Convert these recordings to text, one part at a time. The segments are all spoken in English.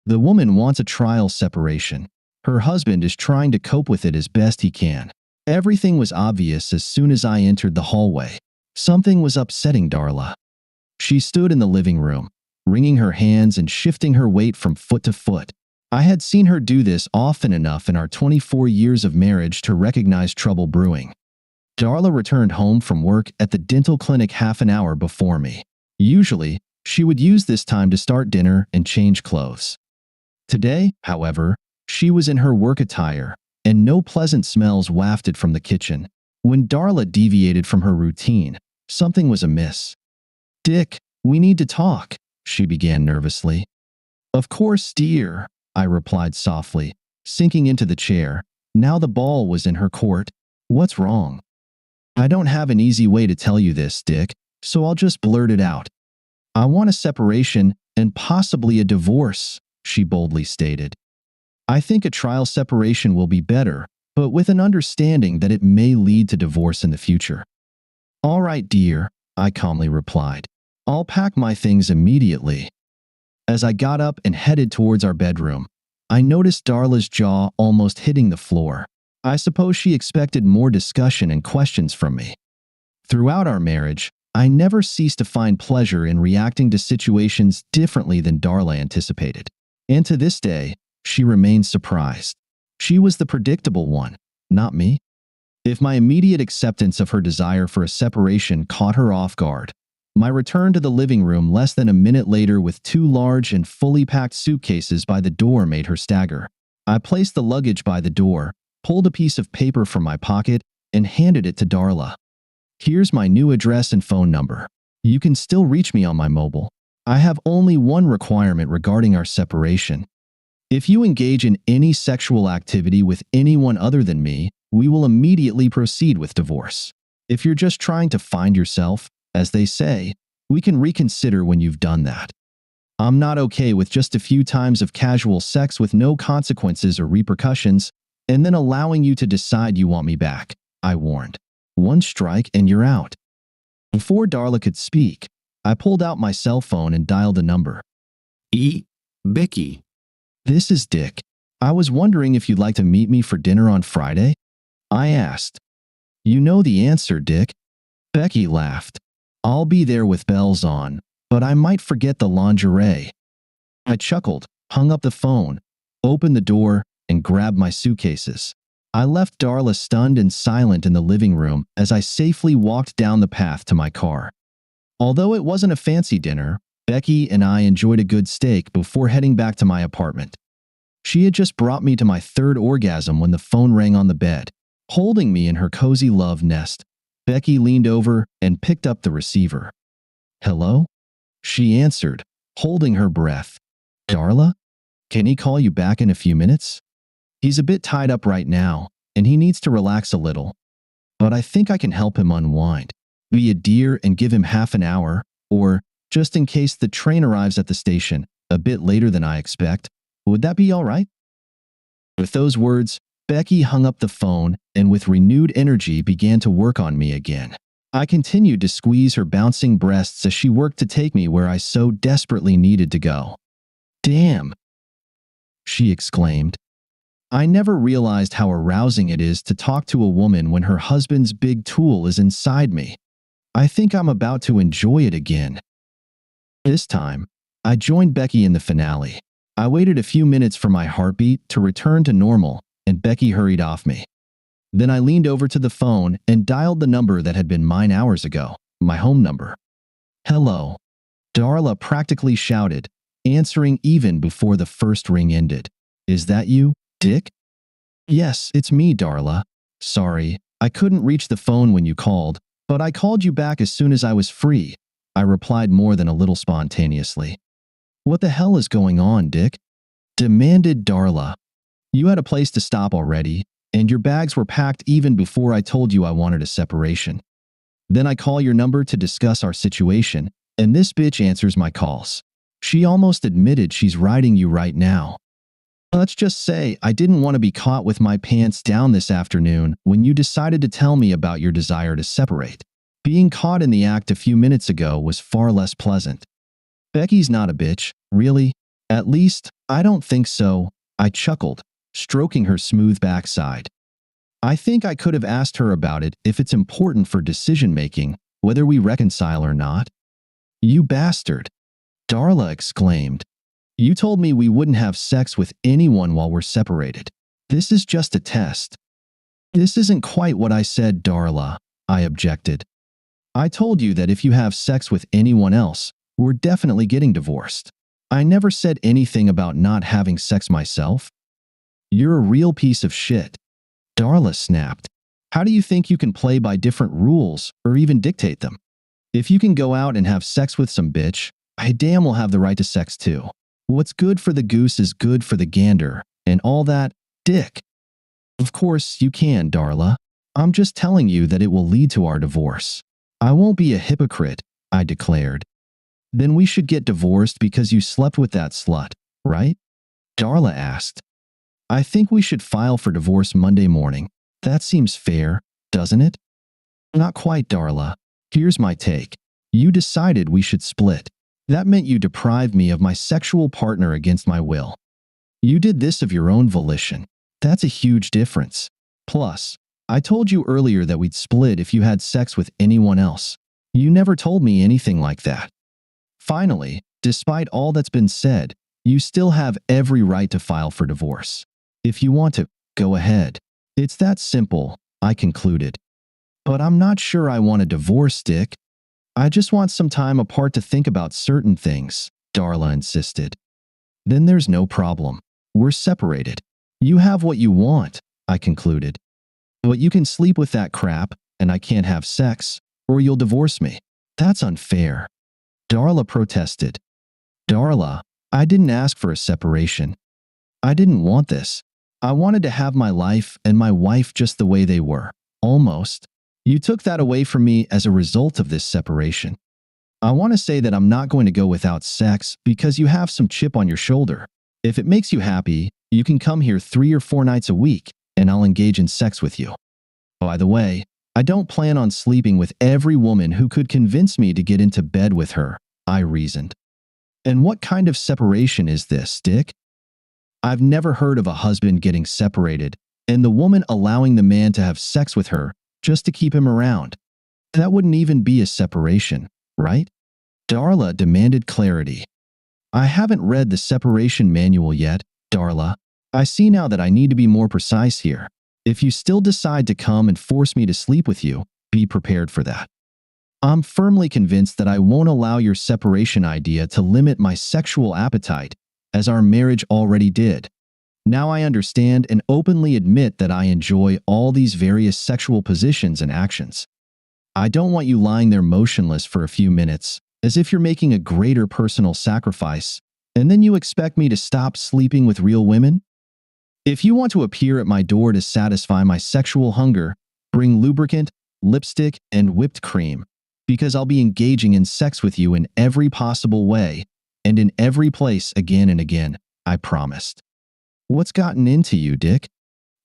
The woman wants a trial separation. Her husband is trying to cope with it as best he can. Everything was obvious as soon as I entered the hallway. Something was upsetting Darla. She stood in the living room, wringing her hands and shifting her weight from foot to foot. I had seen her do this often enough in our 24 years of marriage to recognize trouble brewing. Darla returned home from work at the dental clinic half an hour before me. Usually, she would use this time to start dinner and change clothes. Today, however, she was in her work attire, and no pleasant smells wafted from the kitchen. When Darla deviated from her routine, something was amiss. "Dick, we need to talk," she began nervously. "Of course, dear," I replied softly, sinking into the chair. Now the ball was in her court. "What's wrong?" "I don't have an easy way to tell you this, Dick, so I'll just blurt it out. I want a separation and possibly a divorce," she boldly stated. "I think a trial separation will be better, but with an understanding that it may lead to divorce in the future." "All right, dear," I calmly replied. "I'll pack my things immediately." As I got up and headed towards our bedroom, I noticed Darla's jaw almost hitting the floor. I suppose she expected more discussion and questions from me. Throughout our marriage, I never ceased to find pleasure in reacting to situations differently than Darla anticipated. And to this day, she remains surprised. She was the predictable one, not me. If my immediate acceptance of her desire for a separation caught her off guard, my return to the living room less than a minute later with 2 large and fully packed suitcases by the door made her stagger. I placed the luggage by the door, pulled a piece of paper from my pocket, and handed it to Darla. "Here's my new address and phone number. You can still reach me on my mobile. I have only one requirement regarding our separation. If you engage in any sexual activity with anyone other than me, we will immediately proceed with divorce. If you're just trying to find yourself, as they say, we can reconsider when you've done that. I'm not okay with just a few times of casual sex with no consequences or repercussions, and then allowing you to decide you want me back," I warned. "One strike and you're out." Before Darla could speak, I pulled out my cell phone and dialed a number. Becky. "This is Dick. I was wondering if you'd like to meet me for dinner on Friday?" I asked. "You know the answer, Dick." Becky laughed. "I'll be there with bells on, but I might forget the lingerie." I chuckled, hung up the phone, opened the door, and grabbed my suitcases. I left Darla stunned and silent in the living room as I safely walked down the path to my car. Although it wasn't a fancy dinner, Becky and I enjoyed a good steak before heading back to my apartment. She had just brought me to my 3rd orgasm when the phone rang on the bed. Holding me in her cozy love nest, Becky leaned over and picked up the receiver. "Hello?" she answered, holding her breath. "Darla? Can he call you back in a few minutes? He's a bit tied up right now, and he needs to relax a little. But I think I can help him unwind. Be a dear and give him half an hour, or, just in case the train arrives at the station a bit later than I expect, would that be all right?" With those words, Becky hung up the phone and with renewed energy began to work on me again. I continued to squeeze her bouncing breasts as she worked to take me where I so desperately needed to go. "Damn!" she exclaimed. I never realized how arousing it is to talk to a woman when her husband's big tool is inside me. I think I'm about to enjoy it again. This time, I joined Becky in the finale. I waited a few minutes for my heartbeat to return to normal, and Becky hurried off me. Then I leaned over to the phone and dialed the number that had been mine hours ago, my home number. "Hello," Darla practically shouted, answering even before the first ring ended. "Is that you, Dick?" "Yes, it's me, Darla. Sorry, I couldn't reach the phone when you called, but I called you back as soon as I was free," I replied more than a little spontaneously. "What the hell is going on, Dick?" demanded Darla. "You had a place to stop already, and your bags were packed even before I told you I wanted a separation. Then I call your number to discuss our situation, and this bitch answers my calls. She almost admitted she's riding you right now. Let's just say I didn't want to be caught with my pants down this afternoon when you decided to tell me about your desire to separate. Being caught in the act a few minutes ago was far less pleasant." Becky's not a bitch, really. At least, I don't think so, I chuckled, stroking her smooth backside. I think I could have asked her about it if it's important for decision-making, whether we reconcile or not. You bastard, Darla exclaimed. You told me we wouldn't have sex with anyone while we're separated. This is just a test. This isn't quite what I said, Darla, I objected. I told you that if you have sex with anyone else, we're definitely getting divorced. I never said anything about not having sex myself. You're a real piece of shit, Darla snapped. How do you think you can play by different rules or even dictate them? If you can go out and have sex with some bitch, I damn well have the right to sex too. What's good for the goose is good for the gander, and all that, dick. Of course you can, Darla. I'm just telling you that it will lead to our divorce. I won't be a hypocrite, I declared. Then we should get divorced because you slept with that slut, right? Darla asked. I think we should file for divorce Monday morning. That seems fair, doesn't it? Not quite, Darla. Here's my take. You decided we should split. That meant you deprived me of my sexual partner against my will. You did this of your own volition. That's a huge difference. Plus, I told you earlier that we'd split if you had sex with anyone else. You never told me anything like that. Finally, despite all that's been said, you still have every right to file for divorce. If you want to, go ahead. It's that simple, I concluded. But I'm not sure I want a divorce, Dick. I just want some time apart to think about certain things, Darla insisted. Then there's no problem. We're separated. You have what you want, I concluded. But you can sleep with that crap, and I can't have sex, or you'll divorce me. That's unfair. Darla protested. Darla, I didn't ask for a separation. I didn't want this. I wanted to have my life and my wife just the way they were. Almost. You took that away from me as a result of this separation. I want to say that I'm not going to go without sex because you have some chip on your shoulder. If it makes you happy, you can come here 3 or 4 nights a week, and I'll engage in sex with you. By the way, I don't plan on sleeping with every woman who could convince me to get into bed with her, I reasoned. And what kind of separation is this, Dick? I've never heard of a husband getting separated and the woman allowing the man to have sex with her just to keep him around. That wouldn't even be a separation, right? Darla demanded clarity. I haven't read the separation manual yet, Darla. I see now that I need to be more precise here. If you still decide to come and force me to sleep with you, be prepared for that. I'm firmly convinced that I won't allow your separation idea to limit my sexual appetite, as our marriage already did. Now I understand and openly admit that I enjoy all these various sexual positions and actions. I don't want you lying there motionless for a few minutes, as if you're making a greater personal sacrifice, and then you expect me to stop sleeping with real women? If you want to appear at my door to satisfy my sexual hunger, bring lubricant, lipstick, and whipped cream, because I'll be engaging in sex with you in every possible way, and in every place again and again, I promised. What's gotten into you, Dick?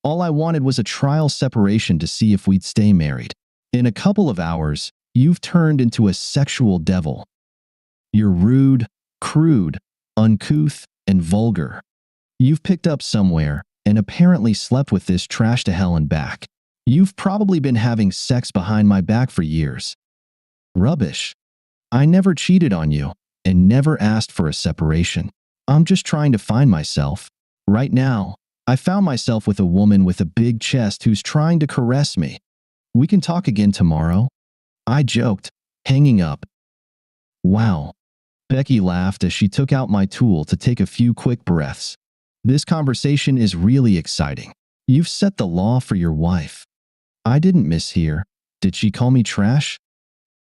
All I wanted was a trial separation to see if we'd stay married. In a couple of hours, you've turned into a sexual devil. You're rude, crude, uncouth, and vulgar. You've picked up somewhere and apparently slept with this trash to hell and back. You've probably been having sex behind my back for years. Rubbish. I never cheated on you and never asked for a separation. I'm just trying to find myself. Right now, I found myself with a woman with a big chest who's trying to caress me. We can talk again tomorrow, I joked, hanging up. Wow. Becky laughed as she took out my tool to take a few quick breaths. This conversation is really exciting. You've set the law for your wife. I didn't mishear. Did she call me trash?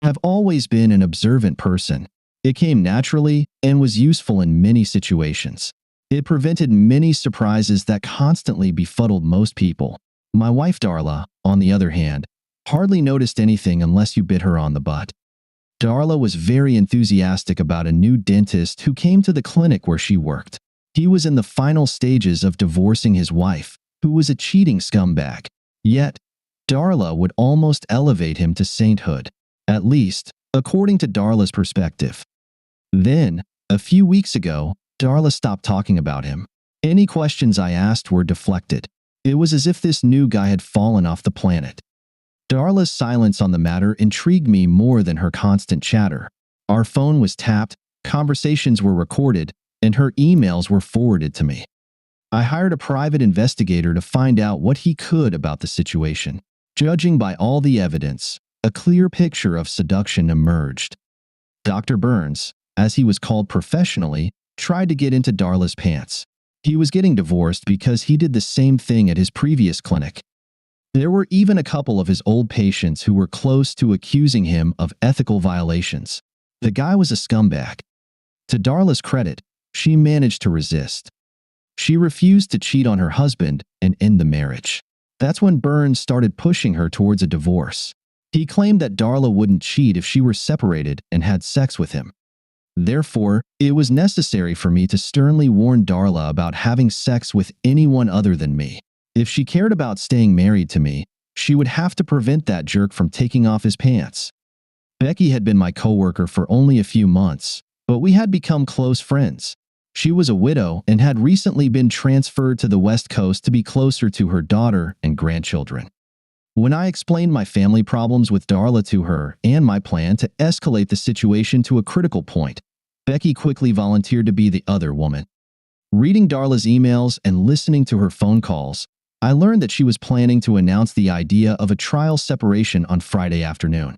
I've always been an observant person. It came naturally and was useful in many situations. It prevented many surprises that constantly befuddled most people. My wife, Darla, on the other hand, hardly noticed anything unless you bit her on the butt. Darla was very enthusiastic about a new dentist who came to the clinic where she worked. He was in the final stages of divorcing his wife, who was a cheating scumbag. Yet, Darla would almost elevate him to sainthood, at least, according to Darla's perspective. Then, a few weeks ago, Darla stopped talking about him. Any questions I asked were deflected. It was as if this new guy had fallen off the planet. Darla's silence on the matter intrigued me more than her constant chatter. Our phone was tapped, conversations were recorded, and her emails were forwarded to me. I hired a private investigator to find out what he could about the situation. Judging by all the evidence, a clear picture of seduction emerged. Dr. Burns, as he was called professionally, tried to get into Darla's pants. He was getting divorced because he did the same thing at his previous clinic. There were even a couple of his old patients who were close to accusing him of ethical violations. The guy was a scumbag. To Darla's credit, she managed to resist. She refused to cheat on her husband and end the marriage. That's when Burns started pushing her towards a divorce. He claimed that Darla wouldn't cheat if she were separated and had sex with him. Therefore, it was necessary for me to sternly warn Darla about having sex with anyone other than me. If she cared about staying married to me, she would have to prevent that jerk from taking off his pants. Becky had been my coworker for only a few months, but we had become close friends. She was a widow and had recently been transferred to the West Coast to be closer to her daughter and grandchildren. When I explained my family problems with Darla to her and my plan to escalate the situation to a critical point, Becky quickly volunteered to be the other woman. Reading Darla's emails and listening to her phone calls, I learned that she was planning to announce the idea of a trial separation on Friday afternoon.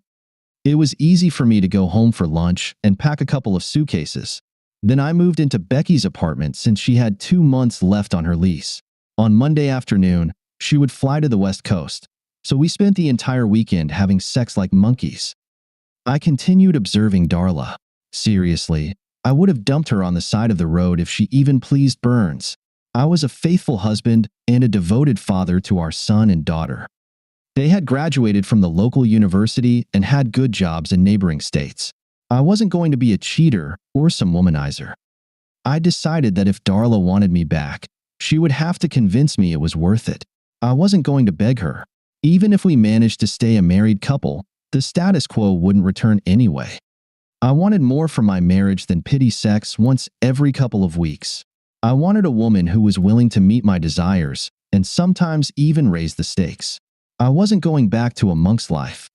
It was easy for me to go home for lunch and pack a couple of suitcases. Then I moved into Becky's apartment since she had 2 months left on her lease. On Monday afternoon, she would fly to the West Coast, so we spent the entire weekend having sex like monkeys. I continued observing Darla. Seriously, I would have dumped her on the side of the road if she even pleased Burns. I was a faithful husband and a devoted father to our son and daughter. They had graduated from the local university and had good jobs in neighboring states. I wasn't going to be a cheater or some womanizer. I decided that if Darla wanted me back, she would have to convince me it was worth it. I wasn't going to beg her. Even if we managed to stay a married couple, the status quo wouldn't return anyway. I wanted more from my marriage than pity sex once every couple of weeks. I wanted a woman who was willing to meet my desires and sometimes even raise the stakes. I wasn't going back to a monk's life.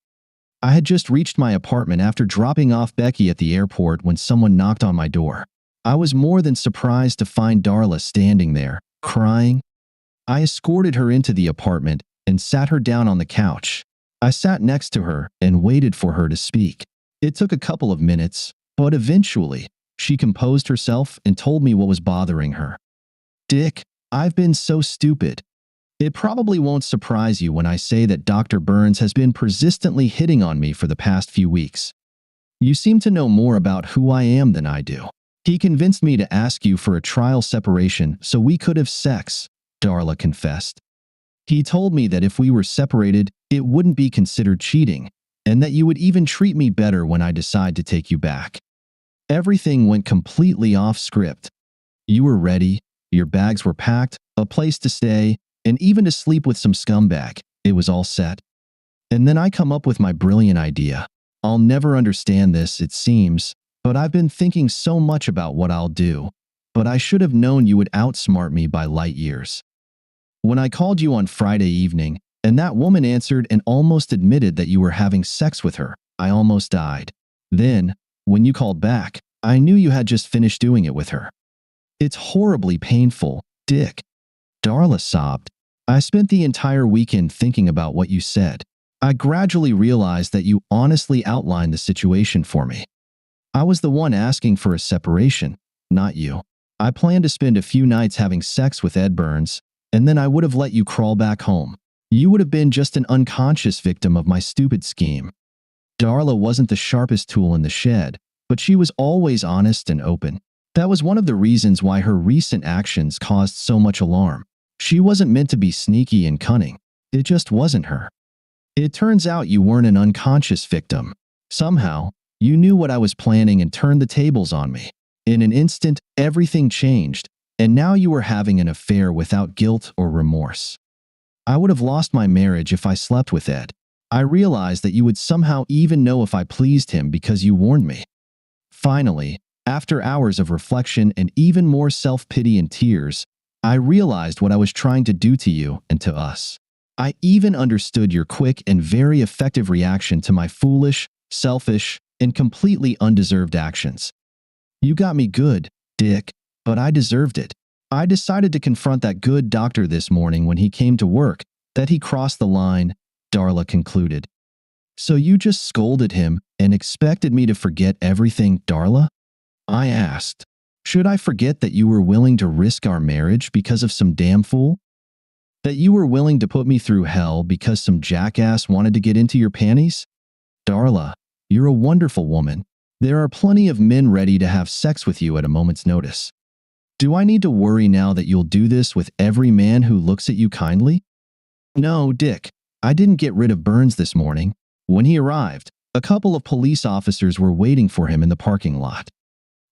I had just reached my apartment after dropping off Becky at the airport when someone knocked on my door. I was more than surprised to find Darla standing there, crying. I escorted her into the apartment and sat her down on the couch. I sat next to her and waited for her to speak. It took a couple of minutes, but eventually, she composed herself and told me what was bothering her. "Dick, I've been so stupid. It probably won't surprise you when I say that Dr. Burns has been persistently hitting on me for the past few weeks. You seem to know more about who I am than I do. He convinced me to ask you for a trial separation so we could have sex," Darla confessed. "He told me that if we were separated, it wouldn't be considered cheating, and that you would even treat me better when I decide to take you back. Everything went completely off script. You were ready, your bags were packed, a place to stay, and even to sleep with some scumbag. It was all set. And then I come up with my brilliant idea. I'll never understand this, it seems, but I've been thinking so much about what I'll do. But I should have known you would outsmart me by light years. When I called you on Friday evening, and that woman answered and almost admitted that you were having sex with her, I almost died. Then, when you called back, I knew you had just finished doing it with her. It's horribly painful, Dick." Darla sobbed. "I spent the entire weekend thinking about what you said. I gradually realized that you honestly outlined the situation for me. I was the one asking for a separation, not you. I planned to spend a few nights having sex with Ed Burns, and then I would have let you crawl back home. You would have been just an unconscious victim of my stupid scheme." Darla wasn't the sharpest tool in the shed, but she was always honest and open. That was one of the reasons why her recent actions caused so much alarm. She wasn't meant to be sneaky and cunning. It just wasn't her. It turns out you weren't an unconscious victim. Somehow, you knew what I was planning and turned the tables on me. In an instant, everything changed, and now you were having an affair without guilt or remorse. I would have lost my marriage if I slept with Ed. I realized that you would somehow even know if I pleased him because you warned me. Finally, After hours of reflection and even more self-pity and tears, I realized what I was trying to do to you and to us. I even understood your quick and very effective reaction to my foolish, selfish, and completely undeserved actions. You got me good, Dick, but I deserved it. I decided to confront that good doctor this morning when he came to work, that he crossed the line, Darla concluded. So you just scolded him and expected me to forget everything, Darla? I asked. Should I forget that you were willing to risk our marriage because of some damn fool? That you were willing to put me through hell because some jackass wanted to get into your panties? Darla, you're a wonderful woman. There are plenty of men ready to have sex with you at a moment's notice. Do I need to worry now that you'll do this with every man who looks at you kindly? No, Dick. I didn't get rid of Burns this morning. When he arrived, a couple of police officers were waiting for him in the parking lot.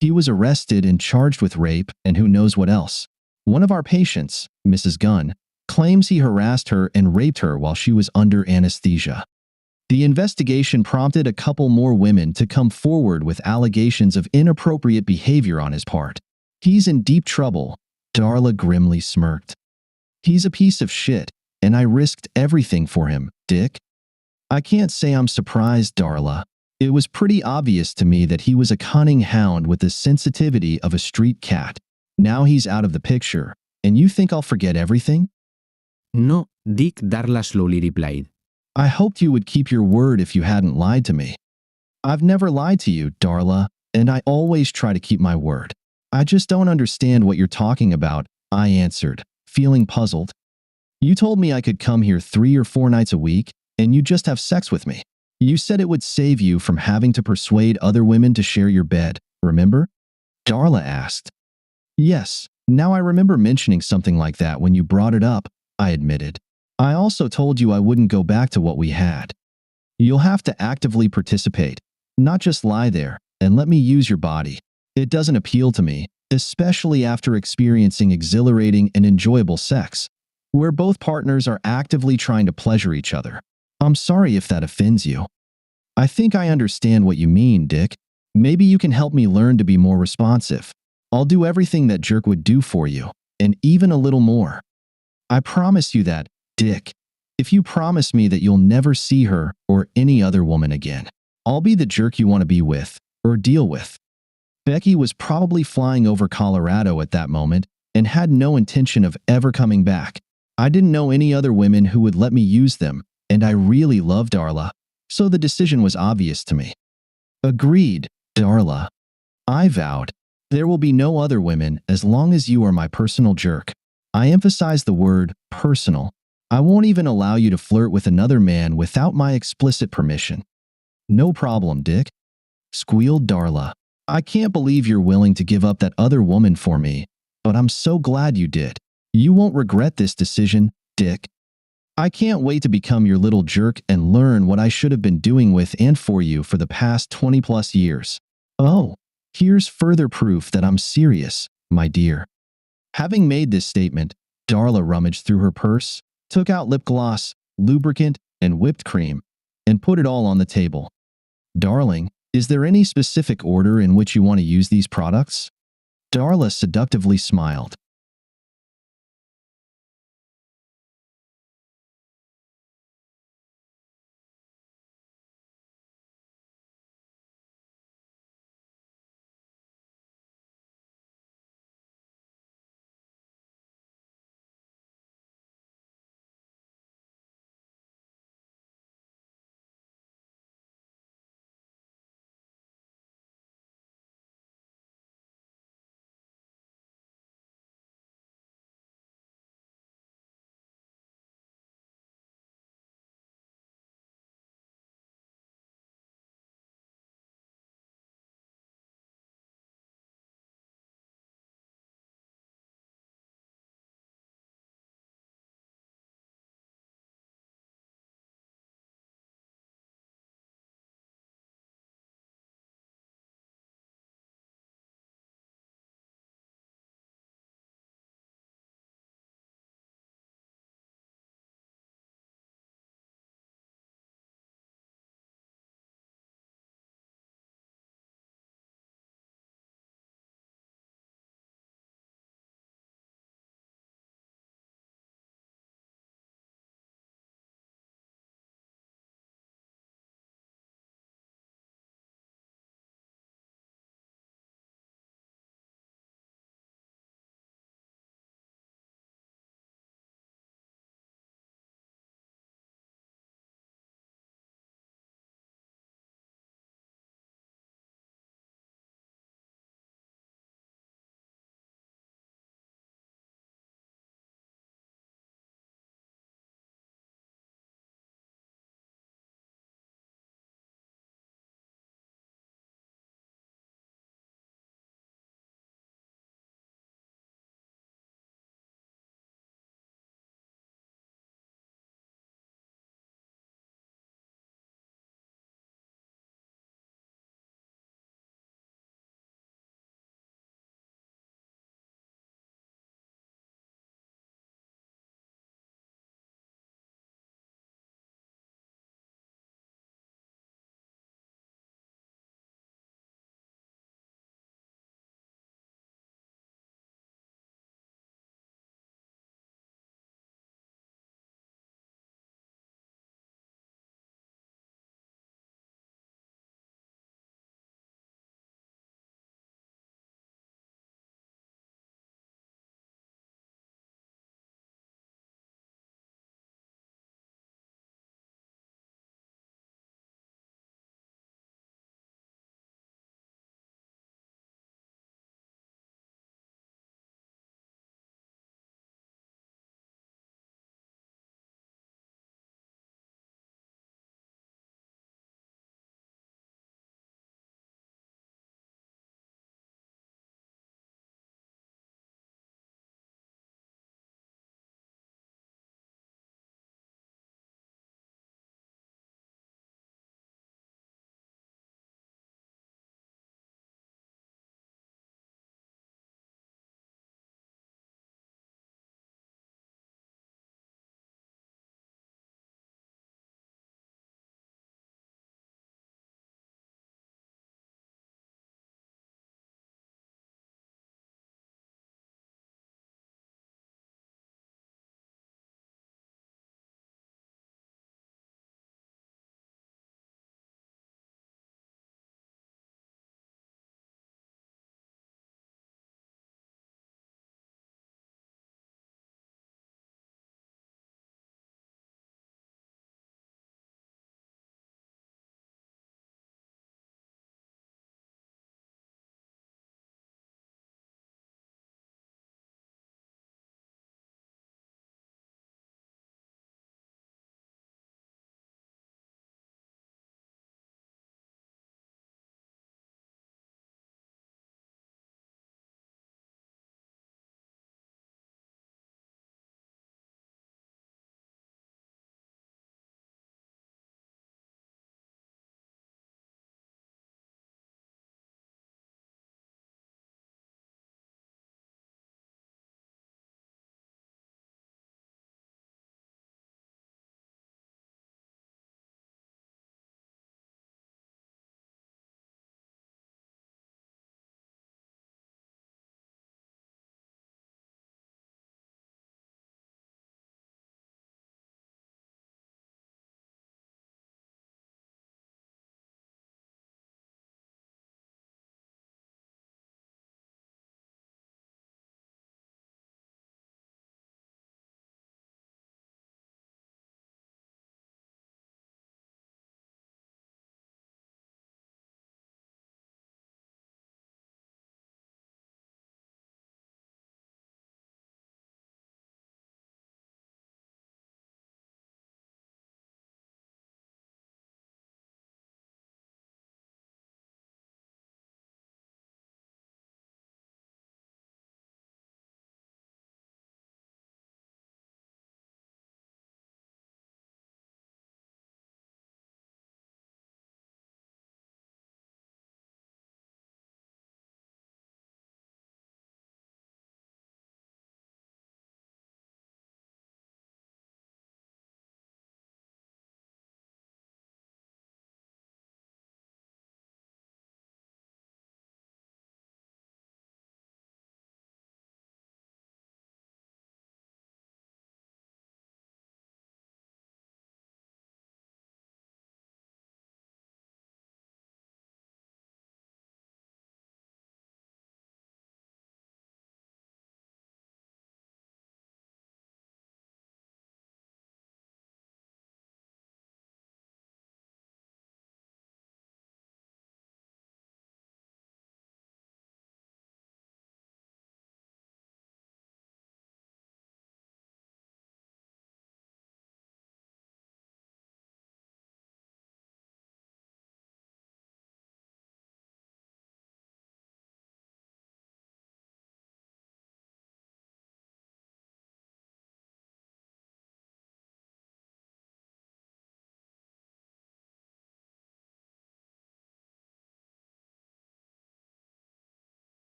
He was arrested and charged with rape and who knows what else. One of our patients, Mrs. Gunn, claims he harassed her and raped her while she was under anesthesia. The investigation prompted a couple more women to come forward with allegations of inappropriate behavior on his part. He's in deep trouble, Darla grimly smirked. He's a piece of shit, and I risked everything for him, Dick. I can't say I'm surprised, Darla. It was pretty obvious to me that he was a cunning hound with the sensitivity of a street cat. Now he's out of the picture, and you think I'll forget everything? No, Dick, Darla slowly replied. I hoped you would keep your word if you hadn't lied to me. I've never lied to you, Darla, and I always try to keep my word. I just don't understand what you're talking about, I answered, feeling puzzled. You told me I could come here 3 or 4 nights a week, and you just have sex with me. You said it would save you from having to persuade other women to share your bed, remember? Darla asked. Yes, now I remember mentioning something like that when you brought it up, I admitted. I also told you I wouldn't go back to what we had. You'll have to actively participate, not just lie there and let me use your body. It doesn't appeal to me, especially after experiencing exhilarating and enjoyable sex, where both partners are actively trying to pleasure each other. I'm sorry if that offends you. I think I understand what you mean, Dick. Maybe you can help me learn to be more responsive. I'll do everything that jerk would do for you, and even a little more. I promise you that, Dick. If you promise me that you'll never see her or any other woman again, I'll be the jerk you want to be with, or deal with. Becky was probably flying over Colorado at that moment and had no intention of ever coming back. I didn't know any other women who would let me use them, and I really loved Darla, so the decision was obvious to me. Agreed, Darla. I vowed. There will be no other women as long as you are my personal jerk. I emphasize the word personal. I won't even allow you to flirt with another man without my explicit permission. No problem, Dick, squealed Darla. I can't believe you're willing to give up that other woman for me, but I'm so glad you did. You won't regret this decision, Dick. I can't wait to become your little jerk and learn what I should have been doing with and for you for the past 20+ years. Oh, here's further proof that I'm serious, my dear. Having made this statement, Darla rummaged through her purse, took out lip gloss, lubricant, and whipped cream, and put it all on the table. Darling, is there any specific order in which you want to use these products? Darla seductively smiled.